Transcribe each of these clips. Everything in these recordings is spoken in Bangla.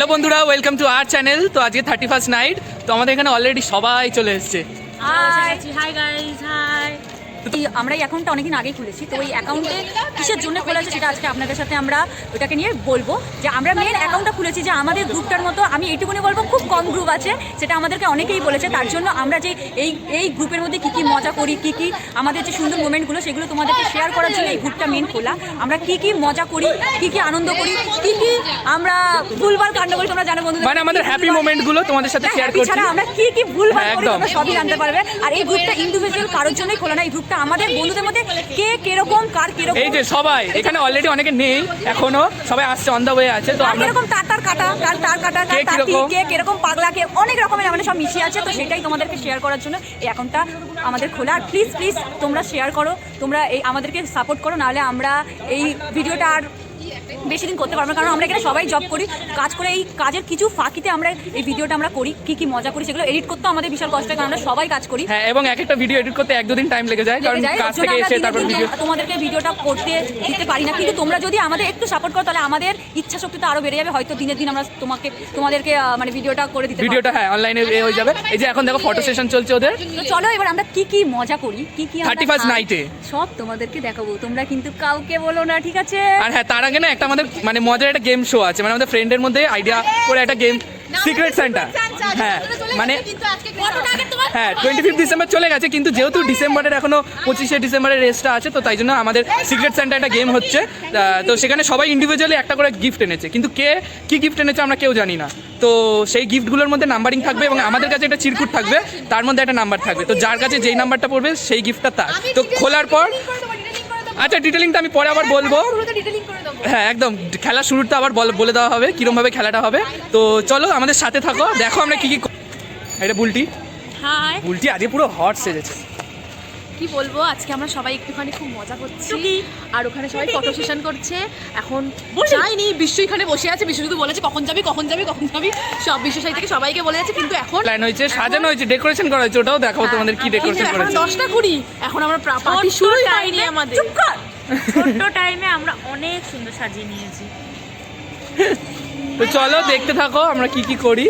হ্যালো বন্ধুরা, ওয়েলকাম টু আওয়ার চ্যানেল। তো আজকে 31st নাইট, তো আমাদের এখানে অলরেডি সবাই চলে এসছে। Hi guys, hi. আমরা এই অ্যাকাউন্টটা অনেকদিন আগেই খুলেছি, তো ওই অ্যাকাউন্টে কিসের জন্য খোলা আছে সেটা আজকে আপনাদের সাথে আমরা ওটাকে নিয়ে বলবো। যে আমরা মেন অ্যাকাউন্টটা খুলেছি যে আমাদের গ্রুপটার মতো, আমি এইটুকুনি বলবো, খুব কম গ্রুপ আছে, সেটা আমাদেরকে অনেকেই বলেছে। তার জন্য আমরা যে এই গ্রুপের মধ্যে কী কী মজা করি, কী কী আমাদের যে সুন্দর মোমেন্টগুলো, সেগুলো তোমাদেরকে শেয়ার করার জন্য এই গ্রুপটা মেন খোলা। আমরা কী কী মজা করি, কী কী আনন্দ করি, কী কী আমরা ভুলভাল কাণ্ড করি, তোমরা জানো বন্ধুরা, মানে আমাদের হ্যাপি মোমেন্টগুলো তোমাদের সাথে শেয়ার করছি। ছাড়া আমরা কী কী ভুলভাল করি তোমরা সবই জানতে পারবে। আর এই গ্রুপটা ইন্ডিভিজুয়াল কারোর জন্যই খোলা না, এই গ্রুপটা আমাদের বন্ধুদের মধ্যে কে কিরকম কার কিরকম। এই যে সবাই এখানে অলরেডি অনেকে নেই এখনো, সবাই আসছে, অন দা ওয়ে আছে। তো আমরা এরকম তার কাটা, তার কাটা, কে কিরকম পাগলা, কে অনেক রকমের আমাদের সব মিশিয়ে আছে। তো সেটাই তোমাদেরকে শেয়ার করার জন্য এই অ্যাকাউন্টটা আমাদের খোলা। আর প্লিজ প্লিজ তোমরা শেয়ার করো, তোমরা এই আমাদেরকে সাপোর্ট করো, নাহলে আমরা এই ভিডিওটা আর বেশি দিন করতে পারবো না। কারণ আমরা এখানে সবাই জব করি, কাজ করে এই কাজের কিছু ফাঁকিতে আমরা এই ভিডিওটা আমরা করি, কি কি মজা করি, সেগুলো এডিট করতে আমাদের বিশাল কষ্ট হয়, কারণ আমরা সবাই কাজ করি। হ্যাঁ, এবং এক একটা ভিডিও এডিট করতে 1-2 দিন টাইম লেগে যায়, কারণ কাজ থেকে এসে তারপর ভিডিও তোমাদেরকে ভিডিওটা করতে দিতে পারি না। কিন্তু তোমরা যদি আমাদের একটু সাপোর্ট করো, তাহলে আমাদের ইচ্ছা শক্তিটা আরো বেড়ে যাবে। হয়তো দিনের দিন আমরা তোমাদেরকে মানে ভিডিওটা করে দিতে, ভিডিওটা হ্যাঁ অনলাইনে হয়ে যাবে। এই যে এখন দেখো ফটো সেশন চলছে ওদের। তো চলো এবার আমরা কি কি মজা করি, কি কি 31st নাইটে সব তোমাদেরকে দেখাবো। তোমরা কিন্তু কাউকে বলো না, ঠিক আছে? আর হ্যাঁ, তার আগে না একটা আমাদের মানে মজার একটা গেম শো আছে, মানে আমাদের ফ্রেন্ডের মধ্যে আইডিয়া করে একটা গেম, সিক্রেট সেন্টার। হ্যাঁ মানে হ্যাঁ 25 ডিসেম্বর চলে গেছে, কিন্তু যেহেতু ডিসেম্বরের এখনো 25শে ডিসেম্বরের রেসটা আছে, তো তাই জন্য আমাদের সিক্রেট সেন্টার একটা গেম হচ্ছে। তো সেখানে সবাই ইন্ডিভিজুয়ালি একটা করে গিফট এনেছে, কিন্তু কে কি গিফট এনেছে আমরা কেউ জানি না। তো সেই গিফটগুলোর মধ্যে নাম্বারিং থাকবে এবং আমাদের কাছে একটা চিরকুট থাকবে, তার মধ্যে একটা নাম্বার থাকবে। তো যার কাছে যেই নাম্বারটা পড়বে সেই গিফটটা তার। তো খোলার পর আচ্ছা, ডিটেলিংটা আমি পরে আবার বলবো। হ্যাঁ একদম, খেলা শুরুটা আবার বলে দেওয়া হবে কিরমভাবে খেলাটা হবে। তো চলো আমাদের সাথে থাকো, দেখো আমরা কি কি। এটা বুলটি, হাই। বুলটি আজকে পুরো হট সেজেছে। কি বলবো, আজকে আমরা সবাই একটুখানি খুব মজা করছি, আর ওখানে সবাই ফটো সেশন করছে। এখন যাইনি, বিশ্ব এখানে বসে আছে, বিশ্ব শুধু বলেছে কখন যাবি কখন যাবি কখন যাবি, সব বিশ্বসাই থেকে সবাইকে বলে যাচ্ছে। কিন্তু এখন প্ল্যান হয়েছে, সাজানো হয়েছে, ডেকোরেশন করা হয়েছে, ওটাও দেখাবো তোমাদের কি ডেকোরেশন করেছে। 10টা 20 এখন আমরা পার্টি শুরুই হয়নি আমাদের। ছোট্ট টাইমে আমরা অনেক সুন্দর সাজিয়ে নিয়েছি। তো চলো দেখতে থাকো আমরা কি কি করি।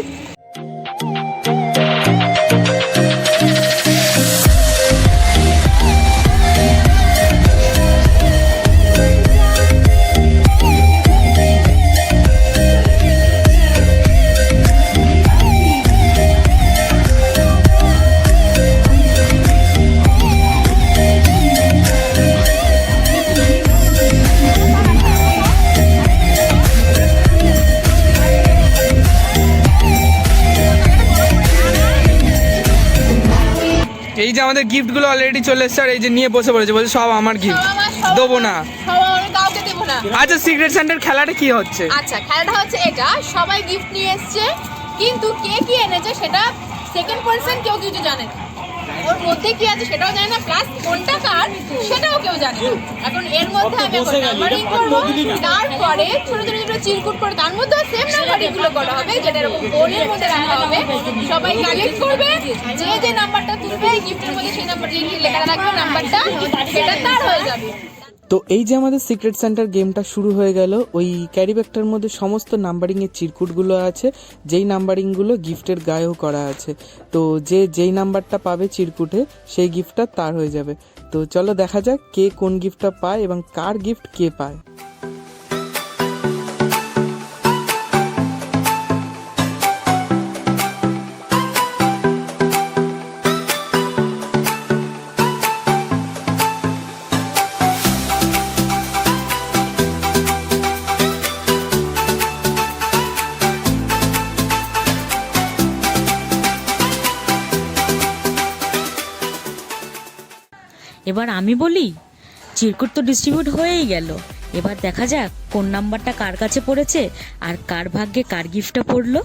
এই যে আমাদের গিফটগুলো অলরেডি চলে এসছে, আর এই যে নিয়ে বসে পড়েছে, বলছে সব আমার গিফট, দেবো না। কাউকে দেবো না। আচ্ছা, সিক্রেট সেন্টার খেলাটা কি হচ্ছে? আচ্ছা, খেলাটা হচ্ছে এটা, সবাই গিফট নিয়ে এসছে, কিন্তু কে কি এনেছে সেটা সেকেন্ড পারসন কেউ কিছু জানে না। ওর মধ্যে কি আছে সেটাও জানে না, প্লাস কোনটা কার সেটাও কেউ জানে না। এখন এর মধ্যে আমি এখন নাম্বারিং করবো, তারপরে ছোট ছোট ছোট চিরকুট করে তার মধ্যে সেম নাম্বারিংগুলো করা হবে, যেটা এরকম বোর্ডের মধ্যে রাখা হবে। সবাই কালেক্ট করবে, যে যে নাম্বারটা তুলবে গিফটের মধ্যে সেই নাম্বার লেখা রাখবে, নাম্বারটা সেটা তার হয়ে যাবে। তো এই যে আমাদের সিক্রেট সেন্টার গেমটা শুরু হয়ে গেল। ওই ক্যারি ব্যাগটার মধ্যে সমস্ত নাম্বারিংয়ের চিরকুটগুলো আছে, যেই নাম্বারিংগুলো গিফটের গায়েও করা আছে। তো যেই নাম্বারটা পাবে চিরকুটে, সেই গিফটটা তার হয়ে যাবে। তো চলো দেখা যাক কে কোন গিফটটা পায় এবং কার গিফট কে পায়। এবার আমি বলি, চিরকুট তো ডিস্ট্রিবিউট হয়েই গেল, এবার দেখা যাক কোন নাম্বারটা কার কাছে পড়েছে আর কার ভাগ্যে কার গিফটটা পড়লো।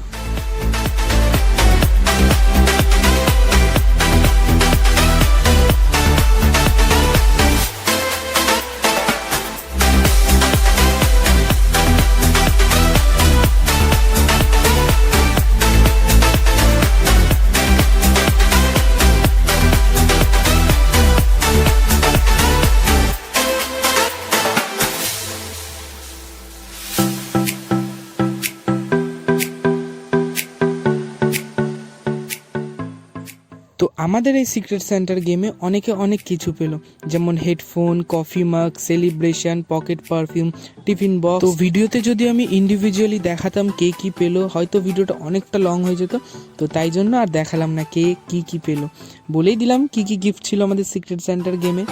আমাদের এই সিক্রেট সেন্টার গেমে অনেকে অনেক কিছু পেলো, যেমন হেডফোন, কফি মাগ, celebration, pocket perfume, tiffin box. তো ভিডিওতে যদি আমি ইন্ডিভিজুয়ালি দেখাতাম কে কি পেলো, হয়তো ভিডিওটা অনেকটা লং হয়ে যেত। তো তাই জন্য আর দেখালাম না কে কি কি পেলো, বলেই দিলাম কি কি গিফট ছিল আমাদের সিক্রেট সেন্টার গেমে।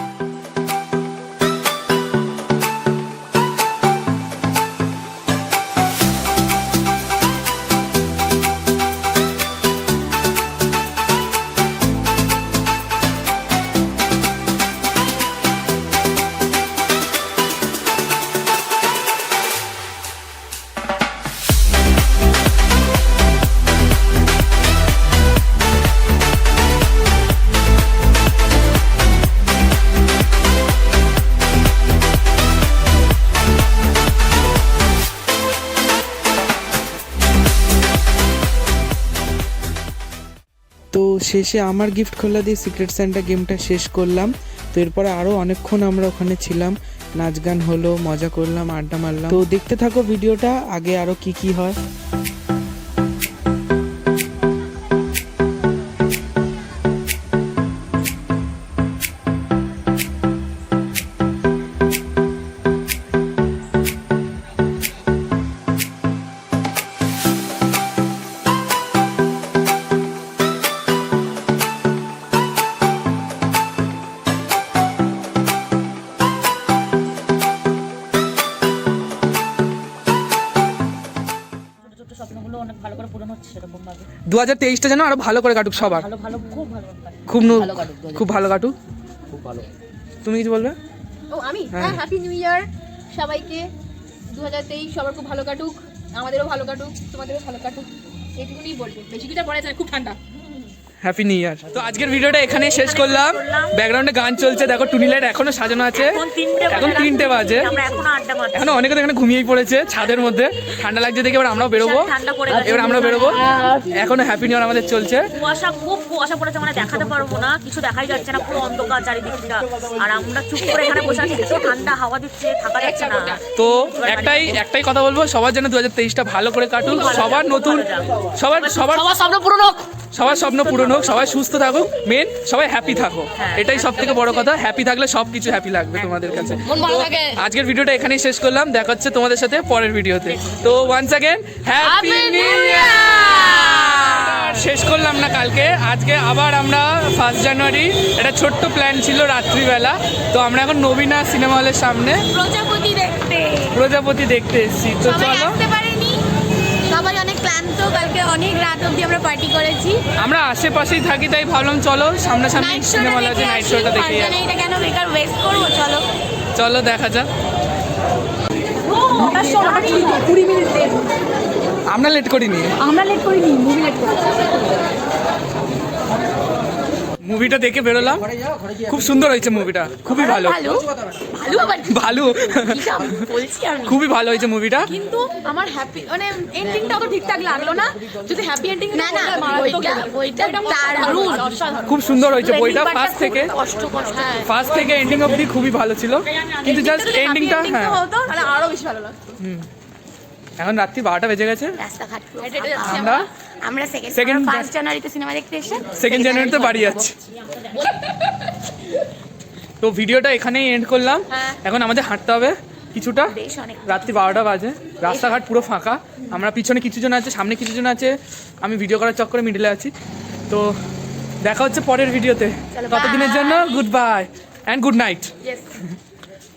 তো শেষে আমার গিফট খোলা দিয়ে সিক্রেট সেন্টার গেমটা শেষ করলাম। তো এরপরে আরও অনেকক্ষণ আমরা ওখানে ছিলাম, নাচ গান হলো, মজা করলাম, আড্ডা মারলাম। তো দেখতে থাকো ভিডিওটা, আগে আরও কি কি হয়। ছোট স্বপ্নগুলো অনেক ভালো করে পূরণ হচ্ছে সেরকম ভাবে 2023টা যেন আরো ভালো করে কাটুক সবার, ভালো ভালো খুব ভালো খুব ভালো কাটুক। তুমি কিছু বলবে? ও আমি হ্যাঁ। হ্যাঁ, হ্যাপি নিউ ইয়ার সবাইকে। 2023 সবার খুব ভালো কাটুক, আমাদেরও ভালো কাটুক, তোমাদেরও ভালো কাটুক, এইটুকুনি বলবো। বেশি কিছু পড়ে যায়, খুব ঠান্ডা। হ্যাপি নিউ ইয়ার। তো আজকের ভিডিওটা এখানেই শেষ করলাম। ব্যাকগ্রাউন্ডে গান চলছে, দেখো টুনি লাইট এখনো সাজানো আছে, এখন 3টে বাজে। আমরা এখনো আড্ডা মারছি। এখন অনেকে তো এখানে ঘুমিয়েই পড়েছে ছাদের মধ্যে, ঠান্ডা লাগছে দেখে এবার আমরাও বেরোবো। ঠান্ডা পড়ে গেছে। এবার আমরা বেরোবো, এখনো হ্যাপি নিউ ইয়ার আমাদের চলছে। খুব কুয়াশা পড়েছে, মানে দেখাতে পারবো না, কিছু দেখাই যাচ্ছে না, পুরো অন্ধকার চারিদিকটা। আর আমরা চুপ করে এখানে বসে আছি, দেখো ঠান্ডা হাওয়া দিচ্ছে, থাকা যাচ্ছে না। তো একটাই কথা বলবো, সবার জন্য 2023টা ভালো করে কাটুক, সবার নতুন, সবার স্বপ্ন পূরণ হোক, সবার স্বপ্ন পূরণ হোক, সবাই সুস্থ থাকুক, মেন সবাই হ্যাপি থাকো, এটাই সব থেকে বড় কথা। হ্যাপি থাকলে সবকিছু হ্যাপি লাগবে তোমাদের কাছে। আজকের ভিডিওটা এখানেই শেষ করলাম, দেখা হচ্ছে তোমাদের সাথে পরের ভিডিওতে। তো once again happy new year. শেষ করলাম না কালকে, আজকে আবার আমরা 1 জানুয়ারি একটা ছোট্ট প্ল্যান ছিল রাত্রিবেলা। তো আমরা এখন নবীনা সিনেমা হলের সামনে প্রজাপতি দেখতে এসেছি। তো সবাই চলো, আসতে পারেনি, সবাই অনেক ক্লান্ত, কালকে অনেক রাত অবধি আমরা পার্টি করেছি। আমরা আশেপাশেই থাকি, তাই ভাবলাম চলো সামনাসামনি নাইট সিনেমা হলে আছে, নাইট শোটা দেখে যাই। এটা কেন বেকার ওয়েস্ট করবো, চলো চলো দেখা যাক। আমরা লেট করিনি, মুভি লেট করেছি। মুভিটা দেখে বেরোলাম, খুব সুন্দর হয়েছে মুভিটা, খুবই ভালো, ভালো বলছি আমি। খুবই ভালো হয়েছে মুভিটা। কিন্তু আমার হ্যাপি মানে এন্ডিংটা তো ঠিকঠাক লাগলো না, যদি হ্যাপি এন্ডিং না না ওইটা দারুণ, খুব সুন্দর হয়েছে বইটা, ফার্স্ট থেকে হ্যাঁ এন্ডিং অবধি খুবই ভালো ছিল, কিন্তু জাস্ট এন্ডিংটা হ্যাঁ। হতো তাহলে আরো বেশি ভালো লাগতো। এখন রাত্রি 12টা বেজে গেছে, রাস্তাঘাট আমরা সেকেন্ড 1 জানুয়ারিতে সিনেমা দেখতে এসে 2 জানুয়ারিতে বাড়ি যাচ্ছি। তো ভিডিওটা এখানেই এন্ড করলাম, এখন আমাদের হাঁটতে হবে কিছুটা, রাত্রি 12টা বাজে, রাস্তাঘাট পুরো ফাঁকা, আমরা পিছনে কিছুজন আছে, সামনে কিছুজন আছে, আমি ভিডিও করার চক্করে মিডলে আছি। তো দেখা হচ্ছে পরের ভিডিওতে, ততদিনের জন্য good bye and good night.